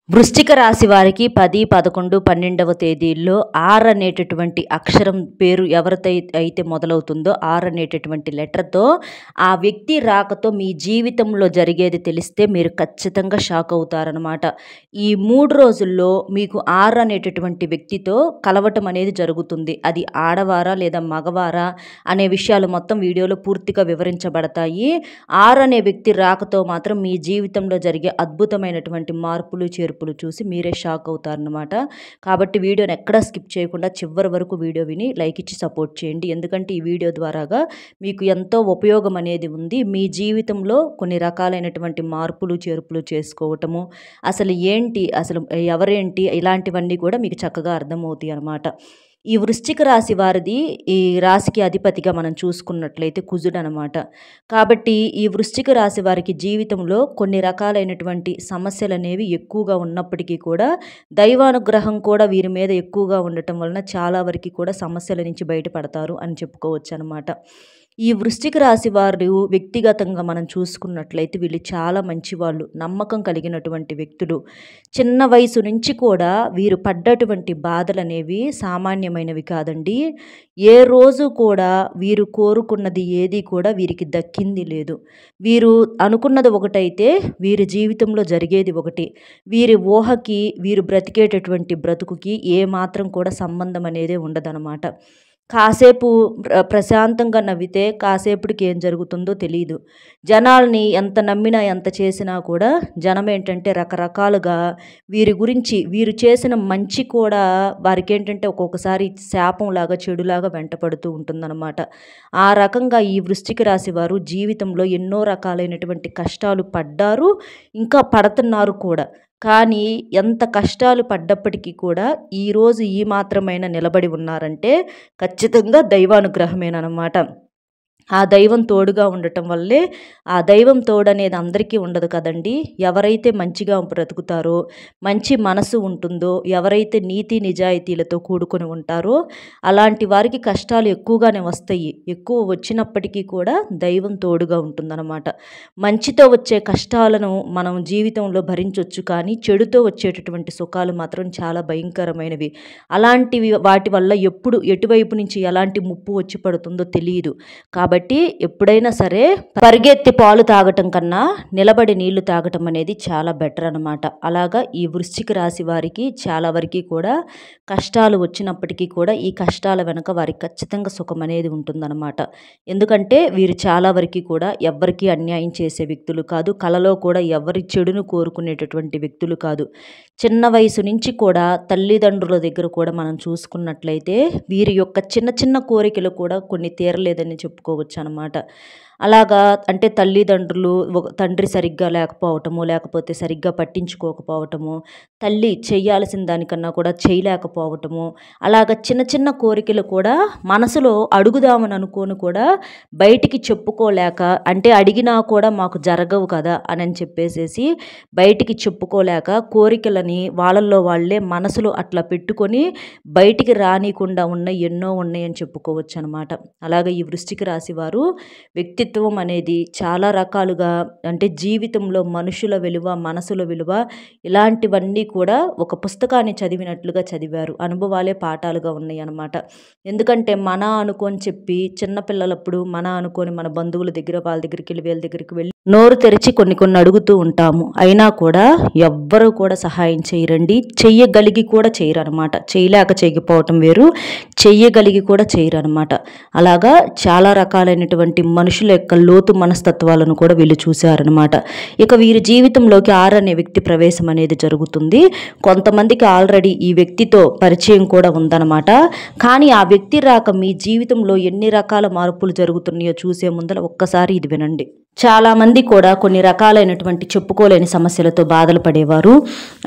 వృశ్చిక రాశి వారికి 10, 11, 12వ తేదీల్లో ఆర్ అనేటటువంటి అక్షరం పేరు అయితే మొదలవుతుందో ఆర్ అనేటటువంటి లెటర్తో ఆ వ్యక్తి రాకతో మీ జీవితంలో జరిగేది తెలిస్తే మీరు ఖచ్చితంగా షాక్ అవుతారనమాట. ఈ 3 రోజుల్లో మీకు ఆర్ అనేటటువంటి వ్యక్తితో కలవటం అనేది జరుగుతుంది. అది ఆడవారా లేదా మగవారా అనే విషయాలు మొత్తం వీడియోలో పూర్తిగా వివరించబడతాయి. ఆర్ అనే వ్యక్తి రాకతో మాత్రం మీ జీవితంలో జరిగే అద్భుతమైనటువంటి మార్పులు చేర్పులు చూసి మీరే షాక్ అవుతారనమాట. కాబట్టి వీడియోని ఎక్కడా స్కిప్ చేయకుండా చివరి వరకు వీడియో విని లైక్ ఇచ్చి సపోర్ట్ చేయండి. ఎందుకంటే ఈ వీడియో ద్వారాగా మీకు ఎంతో ఉపయోగం అనేది ఉంది. మీ జీవితంలో కొన్ని రకాలైనటువంటి మార్పులు చేర్పులు చేసుకోవటము, అసలు ఏంటి, అసలు ఎవరేంటి, ఇలాంటివన్నీ కూడా మీకు చక్కగా అర్థమవుతాయి అన్నమాట. ఈ వృశ్చిక రాశి వారిది ఈ రాశికి అధిపతిగా మనం చూసుకున్నట్లయితే కుజుడు అనమాట. కాబట్టి ఈ వృశ్చిక రాశి వారికి జీవితంలో కొన్ని రకాలైనటువంటి సమస్యలు అనేవి ఎక్కువగా ఉన్నప్పటికీ కూడా దైవానుగ్రహం కూడా వీరి మీద ఎక్కువగా ఉండటం వలన చాలా వరకు కూడా సమస్యల నుంచి బయటపడతారు అని చెప్పుకోవచ్చు అనమాట. ఈ వృశ్చిక రాశి వారు వ్యక్తిగతంగా మనం చూసుకున్నట్లయితే వీళ్ళు చాలా మంచివాళ్ళు, నమ్మకం కలిగినటువంటి వ్యక్తులు. చిన్న వయసు నుంచి కూడా వీరు పడ్డటువంటి బాధలు అనేవి సామాన్యమైనవి కాదండి. ఏ రోజు కూడా వీరు కోరుకున్నది ఏది కూడా వీరికి దక్కింది లేదు. వీరు అనుకున్నది ఒకటైతే వీరి జీవితంలో జరిగేది ఒకటి. వీరి ఊహకి వీరు బ్రతికేటటువంటి బ్రతుకుకి ఏమాత్రం కూడా సంబంధం అనేది ఉండదన్నమాట. కాసేపు ప్రశాంతంగా నవ్వితే కాసేపటికి ఏం జరుగుతుందో తెలియదు. జనాల్ని ఎంత నమ్మినా ఎంత చేసినా కూడా జనం ఏంటంటే రకరకాలుగా వీరి గురించి, వీరు చేసిన మంచి కూడా వారికి ఏంటంటే ఒక్కొక్కసారి శాపంలాగా చెడులాగా వెంటపడుతూ ఉంటుందన్నమాట. ఆ రకంగా ఈ వృశ్చిక రాశి వారు జీవితంలో ఎన్నో రకాలైనటువంటి కష్టాలు పడ్డారు, ఇంకా పడుతున్నారు కూడా. కానీ ఎంత కష్టాలు పడ్డప్పటికీ కూడా ఈరోజు ఈ మాత్రమైనా నిలబడి ఉన్నారంటే ఖచ్చితంగా దైవానుగ్రహమేనమాట. ఆ దైవం తోడుగా ఉండటం వల్లే, ఆ దైవం తోడనేది అందరికీ ఉండదు కదండి. ఎవరైతే మంచిగా బ్రతుకుతారో, మంచి మనసు ఉంటుందో, ఎవరైతే నీతి నిజాయితీలతో కూడుకొని ఉంటారో అలాంటి వారికి కష్టాలు ఎక్కువగానే వస్తాయి. ఎక్కువ వచ్చినప్పటికీ కూడా దైవం తోడుగా ఉంటుందన్నమాట. మంచితో వచ్చే కష్టాలను మనం జీవితంలో భరించవచ్చు, కానీ చెడుతో వచ్చేటటువంటి సుఖాలు మాత్రం చాలా భయంకరమైనవి. అలాంటివి వాటి వల్ల ఎప్పుడు ఎటువైపు నుంచి ఎలాంటి ముప్పు వచ్చి పడుతుందో తెలియదు. కాబట్టి ఎప్పుడైనా సరే పరిగెత్తి పాలు తాగటం కన్నా నిలబడి నీళ్లు తాగటం అనేది చాలా బెటర్ అనమాట. అలాగా ఈ వృశ్చిక రాశి వారికి చాలా వరకు కూడా కష్టాలు వచ్చినప్పటికీ కూడా ఈ కష్టాల వెనుక వారికి ఖచ్చితంగా సుఖం అనేది ఉంటుందన్నమాట. ఎందుకంటే వీరు చాలా వరకు కూడా ఎవ్వరికీ అన్యాయం చేసే వ్యక్తులు కాదు, కలలో కూడా ఎవరి చెడును కోరుకునేటటువంటి వ్యక్తులు కాదు. చిన్న వయసు నుంచి కూడా తల్లిదండ్రుల దగ్గర కూడా మనం చూసుకున్నట్లయితే వీరి యొక్క చిన్న చిన్న కోరికలు కూడా కొన్ని తీరలేదని చెప్పుకోవచ్చు అన్నమాట. అలాగా అంటే తల్లిదండ్రులు, తండ్రి సరిగ్గా లేకపోవటము, లేకపోతే సరిగ్గా పట్టించుకోకపోవటము, తల్లి చేయాల్సిన దానికన్నా కూడా చేయలేకపోవటము, అలాగ చిన్న చిన్న కోరికలు కూడా మనసులో అడుగుదామని అనుకోని కూడా బయటికి చెప్పుకోలేక, అంటే అడిగినా కూడా మాకు జరగవు కదా అని చెప్పేసేసి బయటికి చెప్పుకోలేక కోరికలని వాళ్ళల్లో వాళ్ళే మనసులో అట్లా పెట్టుకొని బయటికి రానికుండా ఉన్న ఎన్నో ఉన్నాయని చెప్పుకోవచ్చు అనమాట. అలాగే ఈ వృశ్చిక రాశి వారు వ్యక్తిత్వం అనేది చాలా రకాలుగా, అంటే జీవితంలో మనుషుల విలువ, మనసుల విలువ, ఇలాంటివన్నీ కూడా ఒక పుస్తకాన్ని చదివినట్లుగా చదివారు. అనుభవాలే పాఠాలుగా ఉన్నాయి అన్నమాట. ఎందుకంటే మన అనుకోని చెప్పి చిన్నపిల్లలప్పుడు మన అనుకోని మన బంధువుల దగ్గర వాళ్ళ దగ్గరికి వెళ్ళి వీళ్ళ దగ్గరికి వెళ్ళి నోరు తెరిచి కొన్ని అడుగుతూ ఉంటాము. అయినా కూడా ఎవ్వరూ కూడా సహాయం చేయరండి. చెయ్యగలిగి కూడా చేయరు అనమాట. చేయలేక చేయకపోవటం వేరు, చెయ్యగలిగి కూడా చేయరు అనమాట. అలాగా చాలా రకాలైనటువంటి మనుషుల యొక్క లోతు మనస్తత్వాలను కూడా వీళ్ళు చూశారనమాట. ఇక వీరి జీవితంలోకి ఆర్ అనే వ్యక్తి ప్రవేశం అనేది జరుగుతుంది. కొంతమందికి ఆల్రెడీ ఈ వ్యక్తితో పరిచయం కూడా ఉందన్నమాట. కానీ ఆ వ్యక్తి రాక మీ జీవితంలో ఎన్ని రకాల మార్పులు జరుగుతున్నాయో చూసే ముందర ఒక్కసారి ఇది వినండి. చాలామంది కూడా కొన్ని రకాలైనటువంటి చెప్పుకోలేని సమస్యలతో బాధలు పడేవారు.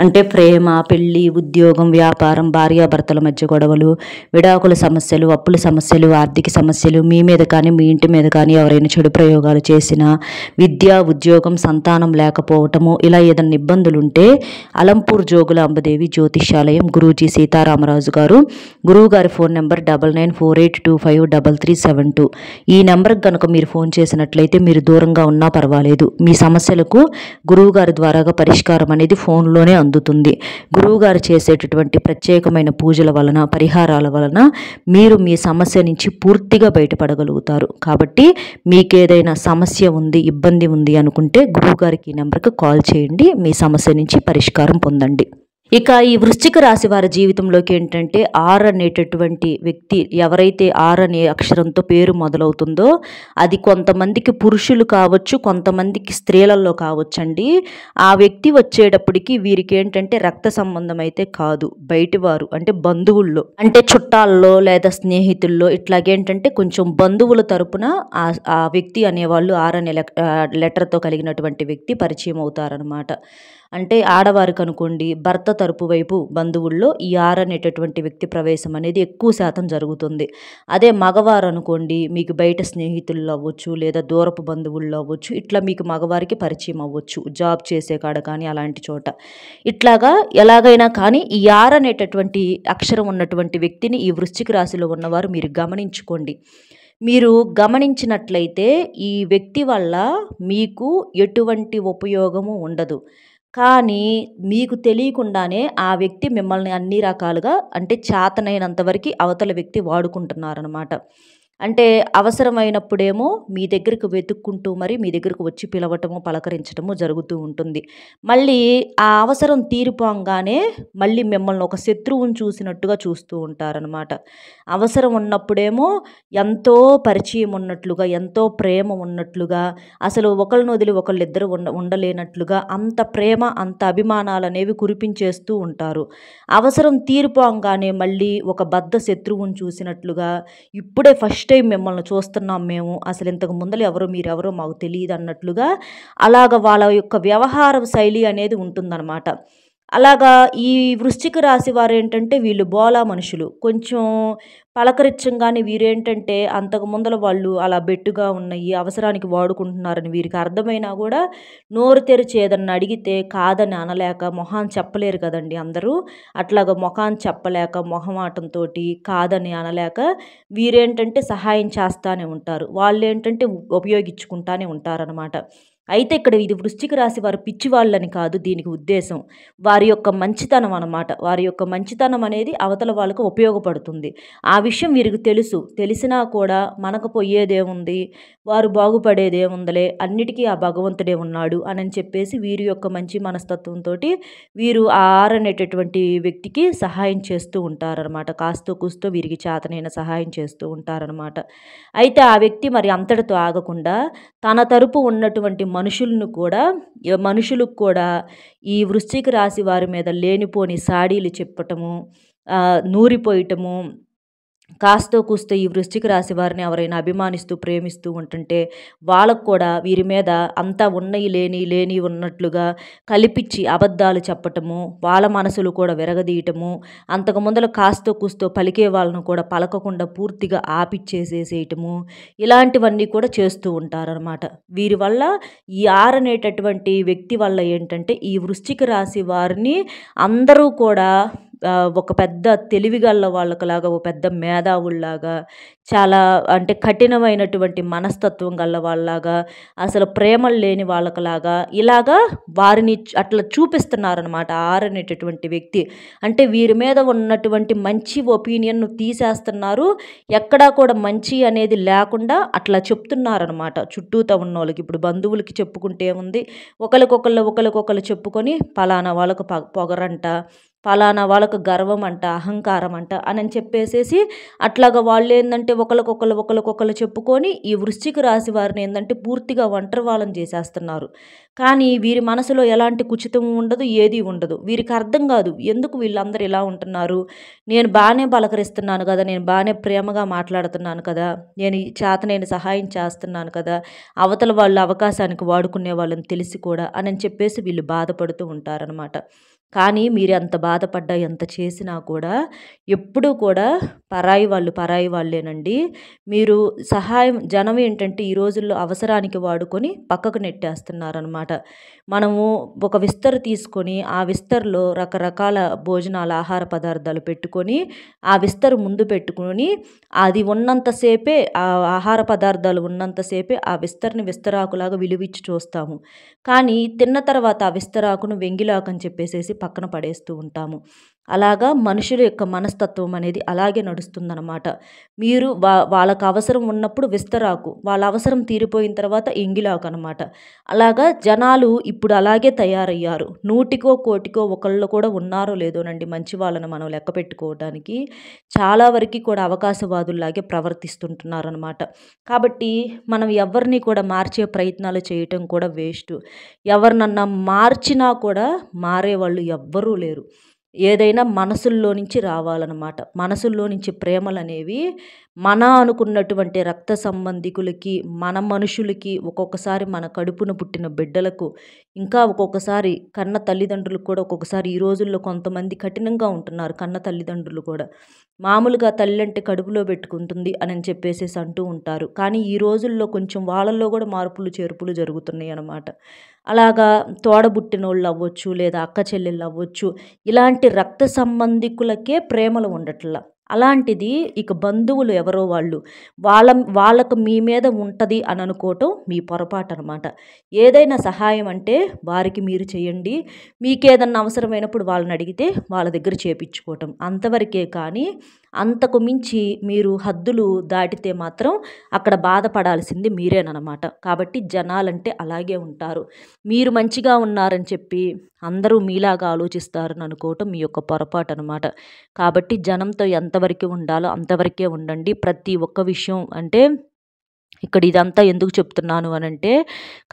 అంటే ప్రేమ, పెళ్ళి, ఉద్యోగం, వ్యాపారం, భార్యాభర్తల మధ్య గొడవలు, విడాకుల సమస్యలు, అప్పుల సమస్యలు, ఆర్థిక సమస్యలు, మీ మీద కానీ మీ ఇంటి మీద కానీ ఎవరైనా చెడు ప్రయోగాలు చేసినా, విద్య, ఉద్యోగం, సంతానం లేకపోవటము, ఇలా ఏదైనా ఇబ్బందులు ఉంటే అలంపూర్ జోగుల అంబదేవి జ్యోతిష్యాలయం గురూజీ సీతారామరాజు గారు, గురువు గారి ఫోన్ నెంబర్ 9948253372. ఈ నెంబర్కి కనుక మీరు ఫోన్ చేసినట్లయితే మీరు దూరంగా దూరంగా ఉన్నా పర్వాలేదు, మీ సమస్యలకు గురువుగారి ద్వారాగా పరిష్కారం అనేది ఫోన్లోనే అందుతుంది. గురువుగారు చేసేటటువంటి ప్రత్యేకమైన పూజల వలన, పరిహారాల వలన మీరు మీ సమస్య నుంచి పూర్తిగా బయటపడగలుగుతారు. కాబట్టి మీకేదైనా సమస్య ఉంది, ఇబ్బంది ఉంది అనుకుంటే గురువుగారికి ఈ నెంబర్కి కాల్ చేయండి, మీ సమస్య నుంచి పరిష్కారం పొందండి. ఇక ఈ వృశ్చిక రాశి వారి జీవితంలోకి ఏంటంటే ఆర్ అనేటటువంటి వ్యక్తి ఎవరైతే ఆర్ అనే అక్షరంతో పేరు మొదలవుతుందో అది కొంతమందికి పురుషులు కావచ్చు, కొంతమందికి స్త్రీలలో కావచ్చండి. ఆ వ్యక్తి వచ్చేటప్పటికి వీరికి ఏంటంటే రక్త సంబంధం అయితే కాదు, బయటివారు అంటే బంధువుల్లో, అంటే చుట్టాల్లో లేదా స్నేహితుల్లో ఇట్లాగేంటంటే కొంచెం బంధువుల తరపున ఆ వ్యక్తి అనేవాళ్ళు ఆర్ అనే లెటర్తో కలిగినటువంటి వ్యక్తి పరిచయం అవుతారనమాట. అంటే ఆడవారికి అనుకోండి, భర్త తరపు వైపు బంధువుల్లో ఈ ఆర్ అనేటటువంటి వ్యక్తి ప్రవేశం అనేది ఎక్కువ శాతం జరుగుతుంది. అదే మగవారు అనుకోండి, మీకు బయట స్నేహితుల్లో అవ్వచ్చు లేదా దూరపు బంధువుల్లో అవ్వచ్చు, ఇట్లా మీకు మగవారికి పరిచయం అవ్వచ్చు, జాబ్ చేసే కాడ కానీ అలాంటి చోట. ఇట్లాగా ఎలాగైనా కానీ ఈ ఆర్ అనేటటువంటి అక్షరం ఉన్నటువంటి వ్యక్తిని ఈ వృశ్చిక రాశిలో ఉన్నవారు మీరు గమనించుకోండి. మీరు గమనించినట్లయితే ఈ వ్యక్తి వల్ల మీకు ఎటువంటి ఉపయోగము ఉండదు. కానీ మీకు తెలియకుండానే ఆ వ్యక్తి మిమ్మల్ని అన్ని రకాలుగా అంటే చేతనైనంత వరకు అవతల వ్యక్తి వాడుకుంటున్నారనమాట. అంటే అవసరమైనప్పుడేమో మీ దగ్గరికి వెతుక్కుంటూ మరి మీ దగ్గరకు వచ్చి పిలవటము, పలకరించటము జరుగుతూ ఉంటుంది. మళ్ళీ ఆ అవసరం తీరిపోగానే మళ్ళీ మిమ్మల్ని ఒక శత్రువుని చూసినట్టుగా చూస్తూ ఉంటారనమాట. అవసరం ఉన్నప్పుడేమో ఎంతో పరిచయం ఉన్నట్లుగా, ఎంతో ప్రేమ ఉన్నట్లుగా, అసలు ఒకళ్ళని వదిలి ఒకళ్ళిద్దరు ఉండలేనట్లుగా అంత ప్రేమ, అంత అభిమానాలు అనేవి కురిపించేస్తూ ఉంటారు. అవసరం తీరిపోగానే మళ్ళీ ఒక బద్ధ శత్రువుని చూసినట్లుగా, ఇప్పుడే ఫస్ట్ టైం మిమ్మల్ని చూస్తున్నాం మేము, అసలు ఇంతకు ముందర మీరెవరో మాకు తెలియదు అన్నట్లుగా అలాగ వాళ్ళ యొక్క వ్యవహార శైలి అనేది ఉంటుందన్నమాట. అలాగా ఈ వృశ్చిక రాశి వారు ఏంటంటే వీళ్ళు బోలా మనుషులు. కొంచెం పలకరించంగానే వీరేంటంటే అంతకు ముందల వాళ్ళు అలా బెట్టుగా ఉన్నాయి, అవసరానికి వాడుకుంటున్నారని వీరికి అర్థమైనా కూడా నోరు తెరిచి ఏదన్నా అడిగితే కాదని అనలేక, మొహాన్ని చెప్పలేరు కదండి అందరూ, అట్లాగా మొఖాన్ని చెప్పలేక మొహమాటంతో కాదని అనలేక వీరేంటంటే సహాయం చేస్తానే ఉంటారు. వాళ్ళేంటంటే ఉపయోగించుకుంటానే ఉంటారనమాట. అయితే ఇక్కడ ఇది వృశ్చిక రాశి వారు పిచ్చివాళ్ళని కాదు దీనికి ఉద్దేశం. వారి యొక్క మంచితనం అనమాట. వారి యొక్క మంచితనం అనేది అవతల వాళ్ళకు ఉపయోగపడుతుంది. ఆ విషయం వీరికి తెలుసు. తెలిసినా కూడా మనకు పోయేదేముంది, వారు బాగుపడేదేముందిలే, అన్నిటికీ ఆ భగవంతుడే ఉన్నాడు అని చెప్పేసి వీరి యొక్క మంచి మనస్తత్వంతో వీరు ఆ ఆర్ అనేటటువంటి వ్యక్తికి సహాయం చేస్తూ ఉంటారనమాట. కాస్తో కూస్తో వీరికి చేతనైన సహాయం చేస్తూ ఉంటారనమాట. అయితే ఆ వ్యక్తి మరి అంతటితో ఆగకుండా తన తరపు ఉన్నటువంటి మనుషులకు కూడా ఈ వృశ్చిక రాశి వారి మీద లేనిపోని సాడీలు చెప్పటము, నూరిపోయటము, కాస్తో కూస్తో ఈ వృశ్చిక రాశి వారిని ఎవరైనా అభిమానిస్తూ ప్రేమిస్తూ ఉంటుంటే వాళ్ళకు కూడా వీరి మీద అంతా ఉన్నయి లేని ఉన్నట్లుగా కల్పించి అబద్ధాలు చెప్పటము, వాళ్ళ మనసులు కూడా విరగదీయటము, అంతకు ముందర కాస్తో కూస్తో పలికే వాళ్ళను కూడా పలకకుండా పూర్తిగా ఆపిచ్చేసేసేయటము, ఇలాంటివన్నీ కూడా చేస్తూ ఉంటారనమాట. వీరి వల్ల ఈ ఆర్ అనేటటువంటి వ్యక్తి వల్ల ఏంటంటే ఈ వృశ్చిక రాశి వారిని అందరూ కూడా ఒక పెద్ద తెలివిగల వాళ్ళకలాగా, ఒక పెద్ద మేధావుల్లాగా, చాలా అంటే కఠినమైనటువంటి మనస్తత్వం గల వాళ్ళలాగా, అసలు ప్రేమలు లేని వాళ్ళకలాగా ఇలాగా వారిని అట్లా చూపిస్తున్నారనమాట ఆర్ అనేటటువంటి వ్యక్తి. అంటే వీరి మీద ఉన్నటువంటి మంచి ఒపీనియన్ను తీసేస్తున్నారు, ఎక్కడా కూడా మంచి అనేది లేకుండా అట్లా చెప్తున్నారనమాట చుట్టూతో ఉన్న వాళ్ళకి. ఇప్పుడు బంధువులకి చెప్పుకుంటే ఏముంది, ఒకరికొకళ్ళు చెప్పుకొని పలానా వాళ్ళకు పొగరంట, పలానా వాళ్ళకు గర్వం అంట, అహంకారం అంట అని చెప్పేసేసి అట్లాగా వాళ్ళు ఏంటంటే ఒకరికొకళ్ళు చెప్పుకొని ఈ వృశ్చిక రాశి వారిని ఏంటంటే పూర్తిగా ఒంటరి వాళ్ళని చేసేస్తున్నారు. కానీ వీరి మనసులో ఎలాంటి కుచితం ఉండదు, ఏది ఉండదు. వీరికి అర్థం కాదు ఎందుకు వీళ్ళందరూ ఇలా ఉంటున్నారు, నేను బాగానే పలకరిస్తున్నాను కదా, నేను బాగానే ప్రేమగా మాట్లాడుతున్నాను కదా, నేను చేతనైన సహాయం చేస్తున్నాను కదా, అవతల వాళ్ళు అవకాశానికి వాడుకునే వాళ్ళని తెలిసి కూడా అని చెప్పేసి వీళ్ళు బాధపడుతూ ఉంటారనమాట. కానీ మీరు ఎంత బాధపడ్డా, ఎంత చేసినా కూడా ఎప్పుడూ కూడా పరాయి వాళ్ళేనండి. మీరు జనం ఏంటంటే ఈ రోజుల్లో అవసరానికి వాడుకొని పక్కకు నెట్టేస్తున్నారనమాట. మనము ఒక విస్తర తీసుకొని, ఆ విస్తరలో రకరకాల భోజనాలు, ఆహార పదార్థాలు పెట్టుకొని, ఆ విస్తర ముందు పెట్టుకొని, అది ఉన్నంత సేపే ఆ ఆహార పదార్థాలు ఉన్నంత సేపే ఆ విస్తరని విస్తరాకులాగా విలువిచ్చి చూస్తాము. కానీ తిన్న తర్వాత ఆ విస్తరాకును వెంగిలాకు అని చెప్పేసేసి పక్కన పడేస్తూ ఉంటాము. అలాగా మనుషుల యొక్క మనస్తత్వం అనేది అలాగే నడుస్తుందనమాట. మీరు వాళ్ళకి అవసరం ఉన్నప్పుడు విస్తరాకు, వాళ్ళ అవసరం తీరిపోయిన తర్వాత ఎంగిలాకు అనమాట. అలాగా జనాలు ఇప్పుడు అలాగే తయారయ్యారు. నూటికో, కోటికో ఒకళ్ళు కూడా ఉన్నారో లేదోనండి మంచి వాళ్ళని మనం లెక్క పెట్టుకోవడానికి. చాలా వరకి కూడా అవకాశవాదుల్లాగే ప్రవర్తిస్తుంటున్నారనమాట. కాబట్టి మనం ఎవరిని కూడా మార్చే ప్రయత్నాలు చేయటం కూడా వేస్టు. ఎవరినన్నా మార్చినా కూడా మారేవాళ్ళు ఎవ్వరూ లేరు. ఏదైనా మనసుల్లో నుంచి రావాలనమాట. మనసుల్లో నుంచి ప్రేమలనేవి అనుకున్నటువంటి రక్త సంబంధికులకి, మన మనుషులకి, ఒక్కొక్కసారి మన కడుపున పుట్టిన బిడ్డలకు, ఇంకా ఒక్కొక్కసారి కన్న తల్లిదండ్రులకు కూడా ఒక్కొక్కసారి ఈ రోజుల్లో కొంతమంది కఠినంగా ఉంటున్నారు కన్న తల్లిదండ్రులు కూడా. మామూలుగా తల్లంటే కడుపులో పెట్టుకుంటుంది అని చెప్పేసేసి అంటూ ఉంటారు. కానీ ఈ రోజుల్లో కొంచెం వాళ్ళల్లో కూడా మార్పులు, చేర్పులు జరుగుతున్నాయి అన్నమాట. అలాగా తోడబుట్టినోళ్ళు అవ్వచ్చు, లేదా అక్క చెల్లెళ్ళు అవ్వచ్చు, ఇలాంటి రక్త సంబంధికులకే ప్రేమలు ఉండట్లా. అలాంటిది ఇక బంధువులు ఎవరో వాళ్ళకు మీ మీద ఉంటది అని అనుకోవటం మీ పొరపాటు అనమాట. ఏదైనా సహాయం అంటే వారికి మీరు చేయండి. మీకేదన్నా అవసరమైనప్పుడు వాళ్ళని అడిగితే వాళ్ళ దగ్గర చేపించుకోవటం అంతవరకే. కానీ అంతకు మించి మీరు హద్దులు దాటితే మాత్రం అక్కడ బాధపడాల్సింది మీరేనమాట. కాబట్టి జనాలంటే అలాగే ఉంటారు. మీరు మంచిగా ఉన్నారని చెప్పి అందరూ మీలాగా ఆలోచిస్తారని అనుకోవటం మీ యొక్క పొరపాటు అనమాట. కాబట్టి జనంతో ఎంతవరకు ఉండాలో అంతవరకే ఉండండి. ప్రతి ఒక్క విషయం అంటే ఇక్కడ ఇదంతా ఎందుకు చెప్తున్నాను అనంటే,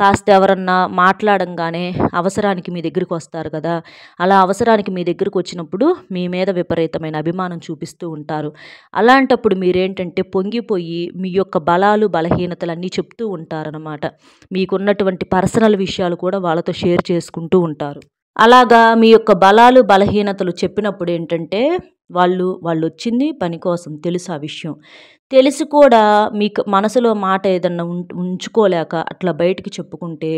కాస్త ఎవరన్నా మాట్లాడంగానే అవసరానికి మీ దగ్గరికి వస్తారు కదా! అలా అవసరానికి మీ దగ్గరికి వచ్చినప్పుడు మీ మీద విపరీతమైన అభిమానం చూపిస్తూ ఉంటారు. అలాంటప్పుడు మీరేంటంటే పొంగిపోయి మీ యొక్క బలాలు, బలహీనతలన్నీ చెప్తూ ఉంటారనమాట. మీకున్నటువంటి పర్సనల్ విషయాలు కూడా వాళ్ళతో షేర్ చేసుకుంటూ ఉంటారు. అలాగా మీ యొక్క బలాలు, బలహీనతలు చెప్పినప్పుడు ఏంటంటే వాళ్ళొచ్చింది పని కోసం తెలుసు ఆ విషయం. తెలిసి కూడా మీకు మనసులో మాట ఏదన్నా ఉంచుకోలేక అట్లా బయటికి చెప్పుకుంటే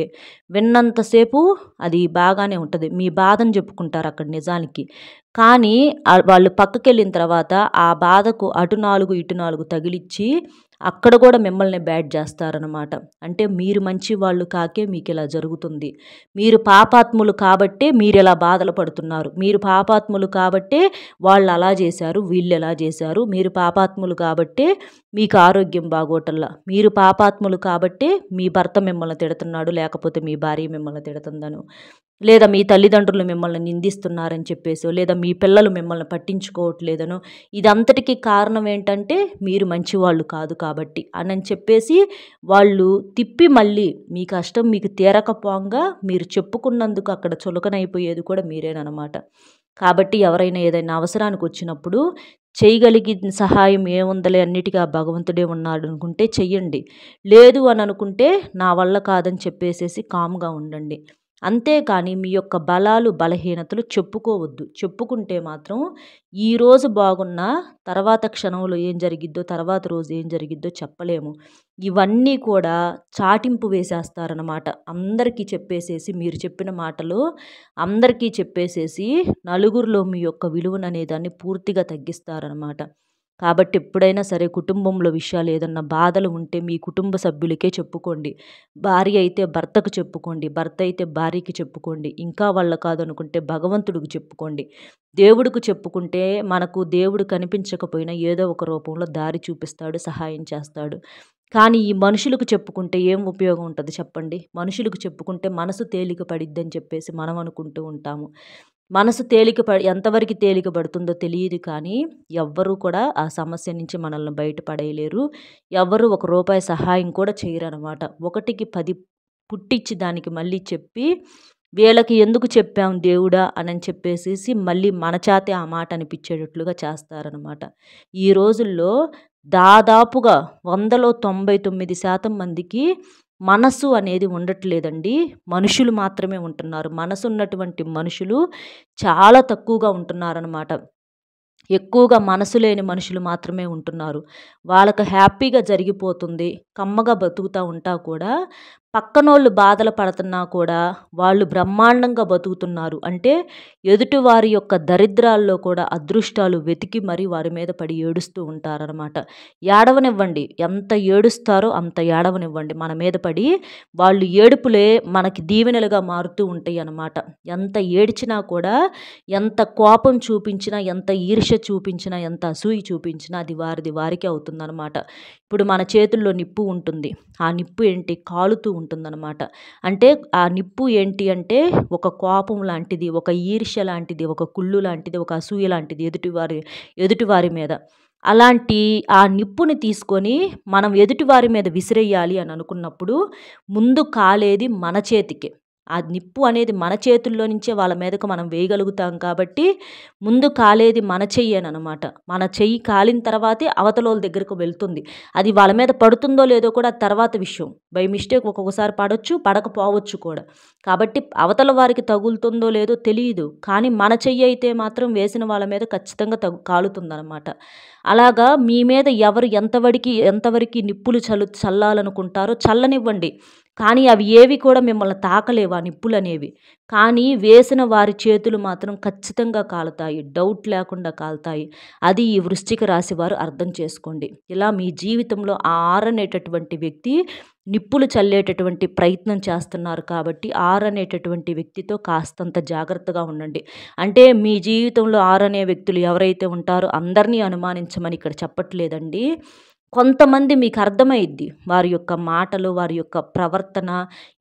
విన్నంతసేపు అది బాగానే ఉంటది. మీ బాధను చెప్పుకుంటారు అక్కడ నిజానికి. కానీ వాళ్ళు పక్కకెళ్ళిన తర్వాత ఆ బాధకు అటు 4, ఇటు 4 తగిలిచ్చి అక్కడ కూడా మిమ్మల్ని బ్యాడ్ చేస్తారనమాట. అంటే మీరు మంచి వాళ్ళు కాకే మీకిలా జరుగుతుంది. మీరు పాపాత్ములు కాబట్టే మీరిలా బాధలు పడుతున్నారు. మీరు పాపాత్ములు కాబట్టే వాళ్ళు అలా చేశారు, వీళ్ళెలా చేశారు. మీరు పాపాత్ములు కాబట్టే మీకు ఆరోగ్యం బాగోటల్లా. మీరు పాపాత్ములు కాబట్టే మీ భర్త మిమ్మల్ని తిడుతున్నాడు, లేకపోతే మీ భార్య మిమ్మల్ని తిడుతుందనో, లేదా మీ తల్లిదండ్రులు మిమ్మల్ని నిందిస్తున్నారని చెప్పేసో, లేదా మీ పిల్లలు మిమ్మల్ని పట్టించుకోవట్లేదనో, ఇదంతటికీ కారణం ఏంటంటే మీరు మంచివాళ్ళు కాదు కాబట్టి అని చెప్పేసి వాళ్ళు తిప్పి మళ్ళీ మీ కష్టం మీకు తీరకపోగా మీరు చెప్పుకున్నందుకు అక్కడ చులకనైపోయేది కూడా మీరేనమాట. కాబట్టి ఎవరైనా ఏదైనా అవసరానికి వచ్చినప్పుడు చేయగలిగిన సహాయం ఏముందలే, అన్నిటికీ ఆ భగవంతుడే ఉన్నాడు అనుకుంటే చెయ్యండి. లేదు అని అనుకుంటే నా వల్ల కాదని చెప్పేసేసి కామ్గా ఉండండి. అంతేకాని మీ యొక్క బలాలు, బలహీనతలు చెప్పుకోవద్దు. చెప్పుకుంటే మాత్రం ఈరోజు బాగున్నా తర్వాత క్షణంలో ఏం జరిగిద్దో, తర్వాత రోజు ఏం జరిగిద్దో చెప్పలేము. ఇవన్నీ కూడా చాటింపు వేసేస్తారనమాట. అందరికీ చెప్పేసేసి మీరు చెప్పిన మాటలు అందరికీ చెప్పేసేసి నలుగురిలో మీ యొక్క విలువననే దాన్ని పూర్తిగా తగ్గిస్తారనమాట. కాబట్టి ఎప్పుడైనా సరే కుటుంబంలో విషయాలు ఏదన్నా బాధలు ఉంటే మీ కుటుంబ సభ్యులకే చెప్పుకోండి. భార్య అయితే భర్తకు చెప్పుకోండి, భర్త అయితే భార్యకి చెప్పుకోండి. ఇంకా వాళ్ళ కాదనుకుంటే భగవంతుడికి చెప్పుకోండి. దేవుడికి చెప్పుకుంటే మనకు దేవుడు కనిపించకపోయినా ఏదో ఒక రూపంలో దారి చూపిస్తాడు, సహాయం చేస్తాడు. కానీ ఈ మనుషులకు చెప్పుకుంటే ఏం ఉపయోగం ఉంటుంది చెప్పండి? మనుషులకు చెప్పుకుంటే మనసు తేలిక పడిద్దని చెప్పేసి మనం అనుకుంటూ ఉంటాము. మనసు ఎంతవరకు తేలిక పడుతుందో తెలియదు, కానీ ఎవ్వరూ కూడా ఆ సమస్య నుంచి మనల్ని బయటపడేయలేరు. ఎవ్వరు రూపాయి సహాయం కూడా చేయరనమాట. ఒకటికి 10 పుట్టించి దానికి మళ్ళీ చెప్పి వీళ్ళకి ఎందుకు చెప్పాం దేవుడా అని చెప్పేసేసి మళ్ళీ మన చేతే ఆ మాట అనిపించేటట్లుగా చేస్తారనమాట. ఈ రోజుల్లో దాదాపుగా 100లో 99% మందికి మనసు అనేది ఉండట్లేదండి. మనుషులు మాత్రమే ఉంటున్నారు. మనసు ఉన్నటువంటి మనుషులు చాలా తక్కువగా ఉంటున్నారనమాట. ఎక్కువగా మనసు లేని మనుషులు మాత్రమే ఉంటున్నారు. వాళ్ళకి హ్యాపీగా జరిగిపోతుంది. కమ్మగా బతుకుతా ఉంటా కూడా పక్కనోళ్ళు బాధలు పడుతున్నా కూడా వాళ్ళు బ్రహ్మాండంగా బతుకుతున్నారు. అంటే ఎదుటివారి యొక్క దరిద్రాల్లో కూడా అదృష్టాలు వెతికి మరి వారి మీద పడి ఏడుస్తూ ఉంటారనమాట. ఏడవనివ్వండి. ఎంత ఏడుస్తారో అంత ఏడవనివ్వండి. మన మీద పడి వాళ్ళు ఏడుపులే మనకి దీవెనలుగా మారుతూ ఉంటాయన్నమాట. ఎంత ఏడ్చినా కూడా, ఎంత కోపం చూపించినా, ఎంత ఈర్ష్య చూపించినా, ఎంత అసూయ చూపించినా అది వారిది వారికే అవుతుందన్నమాట. ఇప్పుడు మన చేతుల్లో నిప్పు ఉంటుంది. ఆ నిప్పు ఏంటి? కాలుతూ ఉంటుందన్నమాట. అంటే ఆ నిప్పు ఏంటి అంటే ఒక కోపం లాంటిది, ఒక ఈర్ష్య లాంటిది, ఒక కుళ్ళు లాంటిది, ఒక అసూయ లాంటిది ఎదుటివారి మీద. అలాంటి ఆ నిప్పుని తీసుకొని మనం ఎదుటివారి మీద విసిరేయాలి అని అనుకున్నప్పుడు ముందు కాలేది మన చేతికే. ఆ నిప్పు అనేది మన చేతుల్లో నుంచే వాళ్ళ మీదకు మనం వేయగలుగుతాం కాబట్టి ముందు కాలేది మన చెయ్యేననమాట. మన చెయ్యి కాలిన తర్వాతే అవతలోళ్ళ దగ్గరకు వెళ్తుంది. అది వాళ్ళ మీద పడుతుందో లేదో కూడా తర్వాత విషయం. బై మిస్టేక్ ఒక్కొక్కసారి పడొచ్చు, పడకపోవచ్చు కూడా. కాబట్టి అవతల వారికి తగులుతుందో లేదో తెలీదు. కానీ మన చెయ్యి అయితే మాత్రం వేసిన వాళ్ళ మీద ఖచ్చితంగా కాలుతుందనమాట. అలాగా మీ మీద ఎవరు ఎంతవరకు నిప్పులు చల్లాలనుకుంటారో చల్లనివ్వండి. కానీ అవి ఏవి కూడా మిమ్మల్ని తాకలేవు ఆ నిప్పులనేవి. కానీ వేసిన వారి చేతులు మాత్రం ఖచ్చితంగా కాలుతాయి. డౌట్ లేకుండా కాలుతాయి. అది ఈ వృశ్చిక రాశి వారు అర్థం చేసుకోండి. ఇలా మీ జీవితంలో ఆ ఆరనేటటువంటి వ్యక్తి నిప్పులు చల్లేటటువంటి ప్రయత్నం చేస్తున్నారు కాబట్టి ఆరనేటటువంటి వ్యక్తితో కాస్తంత జాగ్రత్తగా ఉండండి. అంటే మీ జీవితంలో ఆరనే వ్యక్తులు ఎవరైతే ఉంటారో అందరినీ అనుమానించమని ఇక్కడ చెప్పట్లేదండి. కొంతమంది మీకు అర్థమైద్ది. వారి యొక్క మాటలు, వారి యొక్క ప్రవర్తన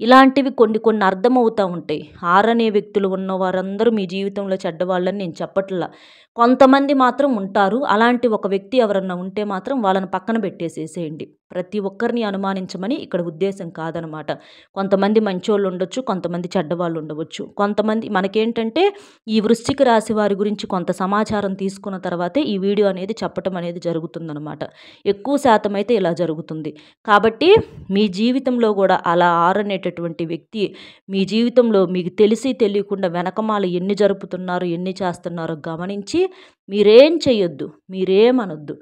ఇలాంటివి కొన్ని కొన్ని అర్థమవుతూ ఉంటాయి. ఆరనే వ్యక్తులు ఉన్న వారందరూ మీ జీవితంలో చెడ్డవాళ్ళని నేను చెప్పట్లా. కొంతమంది మాత్రం ఉంటారు. అలాంటి ఒక వ్యక్తి ఎవరన్నా ఉంటే మాత్రం వాళ్ళని పక్కన పెట్టేసేసేయండి. ప్రతి ఒక్కరిని అనుమానించమని ఇక్కడ ఉద్దేశం కాదనమాట. కొంతమంది మంచోళ్ళు ఉండొచ్చు, కొంతమంది చెడ్డవాళ్ళు ఉండవచ్చు. కొంతమంది మనకేంటంటే ఈ వృశ్చిక రాశి వారి గురించి కొంత సమాచారం తీసుకున్న తర్వాతే ఈ వీడియో అనేది చెప్పటం అనేది జరుగుతుందనమాట. ఎక్కువ శాతం అయితే ఇలా జరుగుతుంది. కాబట్టి మీ జీవితంలో కూడా అలా ఆరనేటటువంటి వ్యక్తి మీ జీవితంలో మీకు తెలిసి తెలియకుండా వెనకమాల ఎన్ని జరుపుతున్నారో, ఎన్ని చేస్తున్నారో గమనించి మీరేం చేయొద్దు, మీరేమనొద్దు.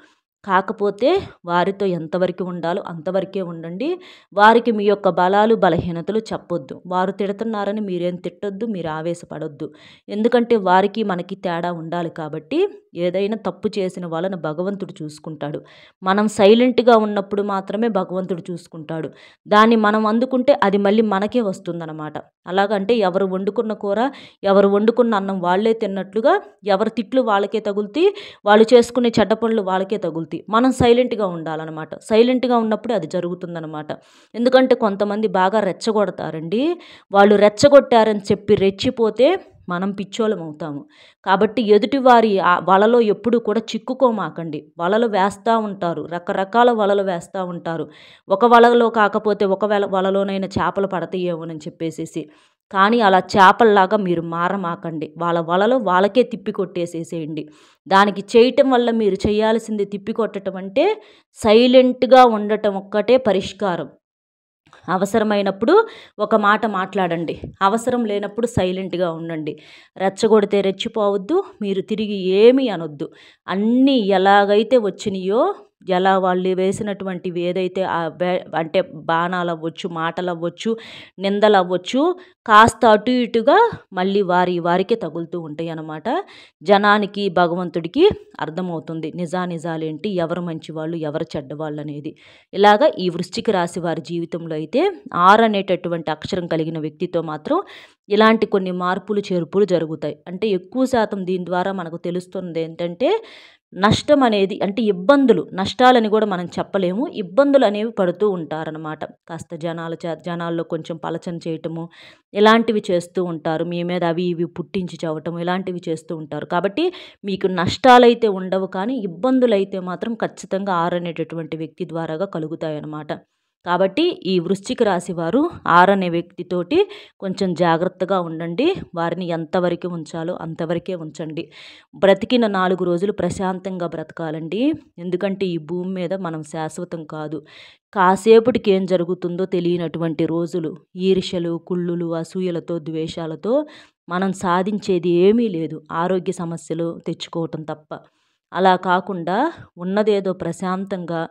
కాకపోతే వారితో ఎంతవరకు ఉండాలో అంతవరకే ఉండండి. వారికి మీ యొక్క బలాలు, బలహీనతలు చెప్పొద్దు. వారు తిడుతున్నారని మీరేం తిట్టొద్దు, మీరు ఆవేశపడొద్దు. ఎందుకంటే వారికి మనకి తేడా ఉండాలి కాబట్టి ఏదైనా తప్పు చేసిన వాళ్ళని భగవంతుడు చూసుకుంటాడు. మనం సైలెంట్గా ఉన్నప్పుడు మాత్రమే భగవంతుడు చూసుకుంటాడు. దాన్ని మనం అందుకుంటే అది మళ్ళీ మనకే వస్తుందన్నమాట. అలాగంటే ఎవరు వండుకున్న కూర, ఎవరు వండుకున్న అన్నం వాళ్ళే తిన్నట్లుగా ఎవరి తిట్లు వాళ్ళకే తగులుతాయి, వాళ్ళు చేసుకునే చెడ్డ పనులు వాళ్ళకే తగులుతాయి. మనం సైలెంట్గా ఉండాలన్నమాట. సైలెంట్గా ఉన్నప్పుడు అది జరుగుతుందన్నమాట. ఎందుకంటే కొంతమంది బాగా రెచ్చగొడతారండి. వాళ్ళు రెచ్చగొట్టారని చెప్పి రెచ్చిపోతే మనం పిచ్చోళ్ళం అవుతాము. కాబట్టి ఎదుటివారి వలలో ఎప్పుడు కూడా చిక్కుకోమాకండి. వలలు వేస్తూ ఉంటారు. రకరకాల వలలు వేస్తూ ఉంటారు. ఒక వలలో కాకపోతే ఒక వలలోనైనా చేపలు పడతాయేమోనని చెప్పేసేసి. కానీ అలా చేపల్లాగా మీరు మారమాకండి. వాళ్ళ వలలో వాళ్ళకే తిప్పి కొట్టేసేసేయండి. దానికి చేయటం వల్ల మీరు చేయాల్సింది తిప్పి కొట్టడం అంటే సైలెంట్గా ఉండటం ఒక్కటే పరిష్కారం. అవసరమైనప్పుడు ఒక మాట మాట్లాడండి. అవసరం లేనప్పుడు సైలెంట్గా ఉండండి. రెచ్చగొడితే రెచ్చిపోవద్దు. మీరు తిరిగి ఏమీ అనొద్దు. అన్నీ ఎలాగైతే వచ్చినాయో, ఎలా వాళ్ళు వేసినటువంటివి ఏదైతే అంటే బాణాలవ్వచ్చు, మాటలవ్వచ్చు, నిందలవ్వచ్చు, కాస్త అటు ఇటుగా మళ్ళీ వారికే తగులుతూ ఉంటాయి అన్నమాట. జనానికి, భగవంతుడికి అర్థమవుతుంది నిజాలేంటి, ఎవరు మంచివాళ్ళు, ఎవరు చెడ్డవాళ్ళు అనేది. ఇలాగా ఈ వృశ్చిక రాశి వారి జీవితంలో అయితే అనేటటువంటి అక్షరం కలిగిన వ్యక్తితో మాత్రం ఇలాంటి కొన్ని మార్పులు, చేర్పులు జరుగుతాయి. అంటే ఎక్కువ శాతం దీని ద్వారా మనకు తెలుస్తుంది ఏంటంటే నష్టం అనేది అంటే నష్టాలని కూడా మనం చెప్పలేము. ఇబ్బందులు అనేవి పడుతూ ఉంటారనమాట. కాస్త జనాల్లో కొంచెం పలచన చేయటము ఇలాంటివి చేస్తూ ఉంటారు. మీ మీద అవి ఇవి పుట్టించి చవటం ఇలాంటివి చేస్తూ ఉంటారు. కాబట్టి మీకు నష్టాలైతే ఉండవు, కానీ ఇబ్బందులైతే మాత్రం ఖచ్చితంగా అనేటటువంటి వ్యక్తి ద్వారాగా కలుగుతాయన్నమాట. కాబట్టి ఈ వృశ్చిక రాశి వారు 6 అనే వ్యక్తితోటి కొంచెం జాగ్రత్తగా ఉండండి. వారిని ఎంతవరకు ఉంచాలో అంతవరకే ఉంచండి. బ్రతికిన 4 రోజులు ప్రశాంతంగా బ్రతకాలండి. ఎందుకంటే ఈ భూమి మీద మనం శాశ్వతం కాదు. కాసేపటికి ఏం జరుగుతుందో తెలియనటువంటి రోజులు. ఈర్ష్యలు, కుళ్ళులు, అసూయలతో, ద్వేషాలతో మనం సాధించేది ఏమీ లేదు. ఆరోగ్య సమస్యలు తెచ్చుకోవటం తప్ప. అలా కాకుండా ఉన్నదేదో ప్రశాంతంగా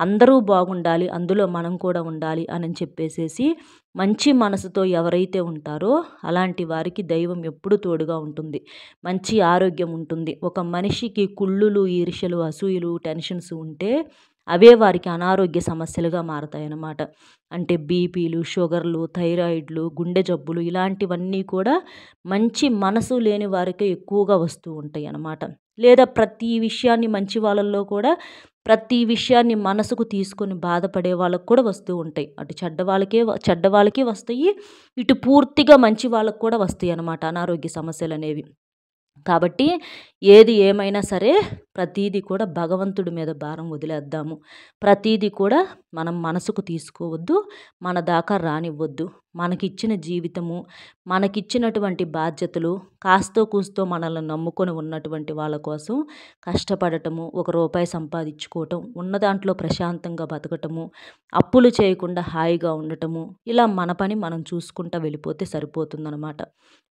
అందరూ బాగుండాలి, అందులో మనం కూడా ఉండాలి అని చెప్పేసేసి మంచి మనసుతో ఎవరైతే ఉంటారో అలాంటి వారికి దైవం ఎప్పుడూ తోడుగా ఉంటుంది. మంచి ఆరోగ్యం ఉంటుంది. ఒక మనిషికి కుళ్ళులు, ఈర్ష్యలు, అసూయలు, టెన్షన్స్ ఉంటే అవే వారికి అనారోగ్య సమస్యలుగా మారతాయన్నమాట. అంటే బీపీలు, షుగర్లు, థైరాయిడ్లు, గుండె జబ్బులు ఇలాంటివన్నీ కూడా మంచి మనసు లేని వారికే ఎక్కువగా వస్తూ ఉంటాయి అన్నమాట. లేదా ప్రతి విషయాన్ని మంచి వాళ్ళల్లో కూడా ప్రతి విషయాన్ని మనసుకు తీసుకొని బాధపడే వాళ్ళకు కూడా వస్తూ ఉంటాయి. అటు చెడ్డవాళ్ళకి వస్తాయి, ఇటు పూర్తిగా మంచి వాళ్ళకు కూడా వస్తాయి అన్నమాట అనారోగ్య సమస్యలు అనేవి. కాబట్టి ఏది ఏమైనా సరే ప్రతీది కూడా భగవంతుడి మీద భారం వదిలేద్దాము. ప్రతీది కూడా మనం మనసుకు తీసుకోవద్దు, మన దాకా రానివ్వద్దు. మనకిచ్చిన జీవితము, మనకిచ్చినటువంటి బాధ్యతలు, కాస్తో కూస్తో మనల్ని నమ్ముకొని ఉన్నటువంటి వాళ్ళ కోసం కష్టపడటము, ₹1 సంపాదించుకోవటం, ఉన్న దాంట్లో ప్రశాంతంగా బతకటము, అప్పులు చేయకుండా హాయిగా ఉండటము, ఇలా మన పని మనం చూసుకుంటూ వెళ్ళిపోతే సరిపోతుందన్నమాట.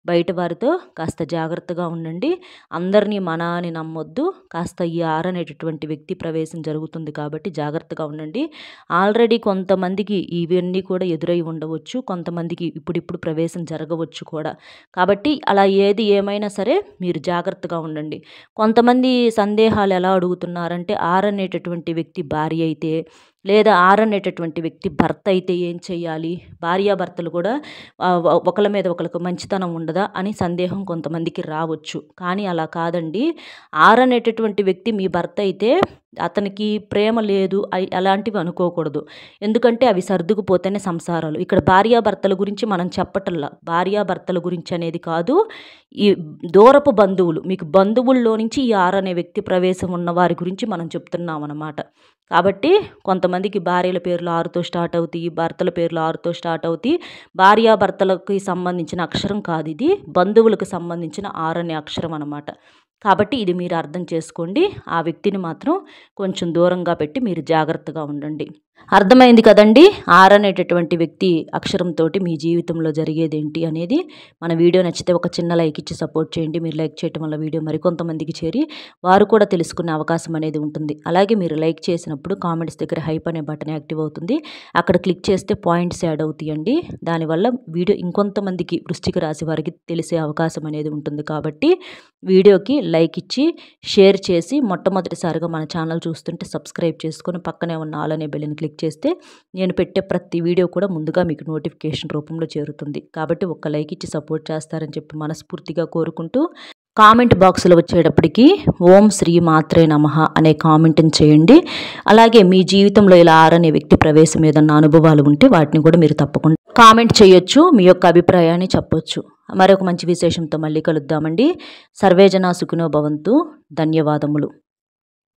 బయట వారితో కాస్త జాగ్రత్తగా ఉండండి. అందరినీ మన అని నమ్మొద్దు. కాస్త ఈ 6 అనేటటువంటి వ్యక్తి ప్రవేశం జరుగుతుంది కాబట్టి జాగ్రత్తగా ఉండండి. ఆల్రెడీ కొంతమందికి ఇవన్నీ కూడా ఎదురై ఉండవచ్చు. కొంతమందికి ఇప్పుడిప్పుడు ప్రవేశం జరగవచ్చు కూడా. కాబట్టి అలా ఏది ఏమైనా సరే మీరు జాగ్రత్తగా ఉండండి. కొంతమంది సందేహాలు ఎలా అడుగుతున్నారంటే 6 అనేటటువంటి వ్యక్తి భార్య అయితే లేదా 6 అనేటటువంటి వ్యక్తి భర్త అయితే ఏం చేయాలి? భార్యాభర్తలు కూడా ఒకళ్ళ మీద ఒకళ్ళకు మంచితనం ఉండదా అని సందేహం కొంతమందికి రావచ్చు. కానీ అలా కాదండి. 6 అనేటటువంటి వ్యక్తి మీ భర్త అయితే అతనికి ప్రేమ లేదు అలాంటివి అనుకోకూడదు. ఎందుకంటే అవి సర్దుకుపోతేనే సంసారాలు. ఇక్కడ భార్యాభర్తల గురించి మనం చెప్పటల్లా. భార్యాభర్తల గురించి అనేది కాదు. ఈ దూరపు బంధువులు, మీకు బంధువుల్లో నుంచి ఈ 6 అనే వ్యక్తి ప్రవేశం ఉన్న వారి గురించి మనం చెప్తున్నాం అన్నమాట. కాబట్టి కొంతమందికి భార్యల పేర్లు 6తో స్టార్ట్ అవుతాయి, భర్తల పేర్లు 6తో స్టార్ట్ అవుతాయి. భార్యాభర్తలకి సంబంధించిన అక్షరం కాదు ఇది, బంధువులకు సంబంధించిన 6 అనే అక్షరం అన్నమాట. కాబట్టి ఇది మీరు అర్థం చేసుకోండి. ఆ వ్యక్తిని మాత్రం కొంచెం దూరంగా పెట్టి మీరు జాగ్రత్తగా ఉండండి. అర్థమైంది కదండి? 6 అనేటటువంటి వ్యక్తి అక్షరంతో మీ జీవితంలో జరిగేదేంటి అనేది. మన వీడియో నచ్చితే ఒక చిన్న లైక్ ఇచ్చి సపోర్ట్ చేయండి. మీరు లైక్ చేయడం వల్ల వీడియో మరికొంతమందికి చేరి వారు కూడా తెలుసుకునే అవకాశం అనేది ఉంటుంది. అలాగే మీరు లైక్ చేసినప్పుడు కామెంట్స్ దగ్గర హైప్ అనే బటన్ యాక్టివ్ అవుతుంది. అక్కడ క్లిక్ చేస్తే పాయింట్స్ యాడ్ అవుతాయండి. దానివల్ల వీడియో ఇంకొంతమందికి వృశ్చిక రాశి వారికి తెలిసే అవకాశం అనేది ఉంటుంది. కాబట్టి వీడియోకి లైక్ ఇచ్చి షేర్ చేసి మొట్టమొదటిసారిగా మన ఛానల్ చూస్తుంటే సబ్స్క్రైబ్ చేసుకొని పక్కనే ఉన్న ఆల్ అనే బెల్ని క్లిక్ చేస్తే నేను పెట్టే ప్రతి వీడియో కూడా ముందుగా మీకు నోటిఫికేషన్ రూపంలో చేరుతుంది. కాబట్టి ఒక లైక్ ఇచ్చి సపోర్ట్ చేస్తారని చెప్పి మనస్ఫూర్తిగా కోరుకుంటూ కామెంట్ బాక్స్లో వచ్చేటప్పటికి ఓం శ్రీ మాత్రే నమః అనే కామెంట్ని చేయండి. అలాగే మీ జీవితంలో ఇలా 6 అనే వ్యక్తి ప్రవేశం ఏదన్నా అనుభవాలు ఉంటే వాటిని కూడా మీరు తప్పకుండా కామెంట్ చేయొచ్చు. మీ యొక్క అభిప్రాయాన్ని చెప్పొచ్చు. మరొక మంచి విశేషంతో మళ్ళీ కలుద్దామండి. సర్వేజన సుఖినో భవంతు. ధన్యవాదములు.